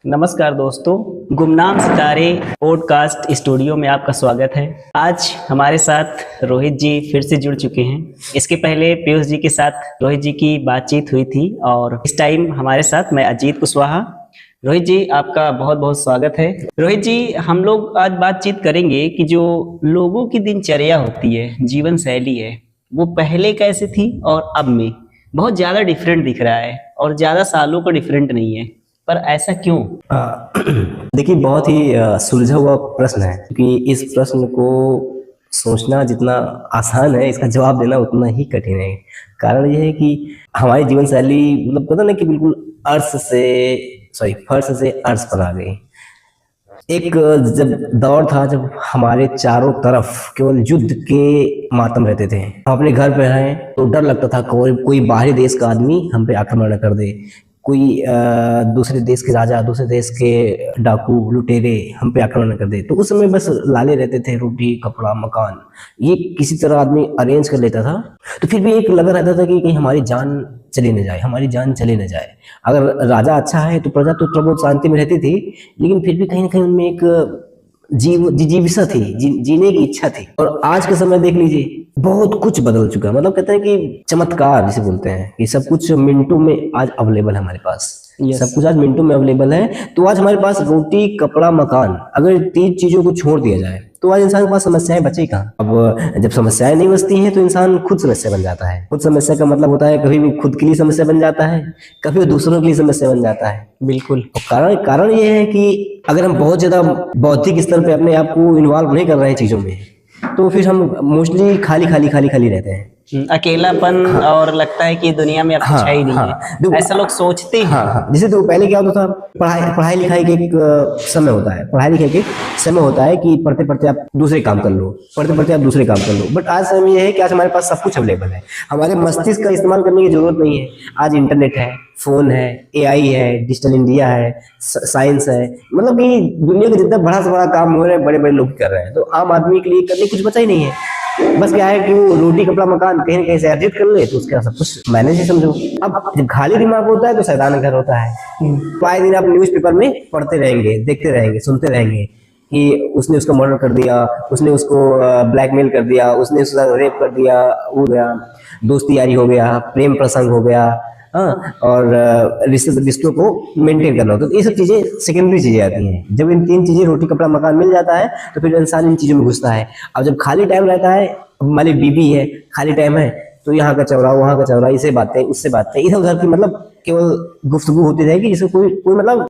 नमस्कार दोस्तों, गुमनाम सितारे पॉडकास्ट स्टूडियो में आपका स्वागत है। आज हमारे साथ रोहित जी फिर से जुड़ चुके हैं। इसके पहले पीयूष जी के साथ रोहित जी की बातचीत हुई थी और इस टाइम हमारे साथ मैं अजीत कुशवाहा। रोहित जी, आपका बहुत बहुत स्वागत है। रोहित जी, हम लोग आज बातचीत करेंगे कि जो लोगों की दिनचर्या होती है, जीवन शैली है, वो पहले कैसे थी और अब में बहुत ज़्यादा डिफरेंट दिख रहा है और ज़्यादा सालों का डिफरेंट नहीं है। पर ऐसा क्यों? देखिए, बहुत ही सुलझा हुआ प्रश्न है, क्योंकि इस प्रश्न को सोचना जितना आसान है, इसका जवाब देना उतना ही कठिन है। कारण यह है कि हमारी जीवन शैली मतलब पता नहीं कि बिल्कुल फर्श से अर्श पर आ गई। एक जब दौर था जब हमारे चारों तरफ केवल युद्ध के मातम रहते थे। हम अपने घर पे हैं तो डर लगता था कोई बाहरी देश का आदमी हम पे आक्रमण न कर दे, कोई दूसरे देश के राजा, दूसरे देश के डाकू लुटेरे हम पे आक्रमण न कर दे। तो उस समय बस लाले रहते थे, रोटी कपड़ा मकान, ये किसी तरह आदमी अरेंज कर लेता था। तो फिर भी एक लगा रहता था कि कहीं हमारी जान चली न जाए, हमारी जान चली न जाए। अगर राजा अच्छा है तो प्रजा तो थोड़ा बहुत शांति में रहती थी, लेकिन फिर भी कहीं ना कहीं उनमें एक जिज्ञासा थी, जीने की इच्छा थी। और आज के समय देख लीजिए, बहुत कुछ बदल चुका है। मतलब कहते हैं कि चमत्कार जिसे बोलते हैं कि सब कुछ मिनटों में आज अवेलेबल है हमारे पास। सब कुछ आज मिनटों में अवेलेबल है। तो आज हमारे पास रोटी कपड़ा मकान, अगर तीन चीजों को छोड़ दिया जाए तो आज इंसान के पास समस्याएं बचे कहाँ। अब जब समस्याएं नहीं बचती हैं तो इंसान खुद समस्या बन जाता है। खुद समस्या का मतलब होता है कभी भी खुद के लिए समस्या बन जाता है, कभी दूसरों के लिए समस्या बन जाता है। बिल्कुल। और कारण ये है कि अगर हम बहुत ज्यादा बौद्धिक स्तर पे अपने आप को इन्वॉल्व नहीं कर रहे हैं चीजों में, तो फिर हम मोस्टली खाली रहते हैं। अकेलापन। हाँ। और लगता है कि दुनिया में अब कुछ है ही नहीं है, ऐसा लोग सोचते हैं। हाँ। जैसे तो पहले क्या होता था, पढ़ाई लिखाई के एक समय होता है, पढ़ाई लिखाई के समय होता है कि पढ़ते पढ़ते आप दूसरे काम कर लो, पढ़ते पढ़ते आप दूसरे काम कर लो। बट आज समय यह है कि आज हमारे पास सब कुछ अवेलेबल है, हमारे मस्तिष्क का इस्तेमाल करने की जरूरत नहीं है। आज इंटरनेट है, फोन है, एआई है, डिजिटल इंडिया है, साइंस है। मतलब कि दुनिया का जितना बड़ा से बड़ा काम हो रहा है बड़े बड़े लोग कर रहे हैं, तो आम आदमी के लिए करने कुछ बचा ही नहीं है। बस क्या है कि वो रोटी कपड़ा मकान कहीं ना कहीं से अर्जित कर ले तो उसका सब कुछ मैनेज ही समझो। अब जब खाली दिमाग होता है तो शैतान का घर होता है। आए दिन आप न्यूज़पेपर में पढ़ते रहेंगे, देखते रहेंगे, सुनते रहेंगे कि उसने उसका मर्डर कर दिया, उसने उसको ब्लैकमेल कर दिया, उसने उसका रेप कर दिया, हो गया, दोस्ती यारी हो गया, प्रेम प्रसंग हो गया। हाँ, और रिश्तों को मेंटेन करना होता है। तो ये सब चीजें सेकेंडरी चीजें आती हैं। जब इन तीन चीजें रोटी कपड़ा मकान मिल जाता है तो फिर इंसान इन चीजों में घुसता है। अब जब खाली टाइम रहता है, हमारी बीबी है, खाली टाइम है, तो यहाँ का चौरा वहाँ का चौरा, इसे बातें उससे बातें, इधर उधर की मतलब केवल गुफ्तगू होती रहेगी, जिससे कोई कोई मतलब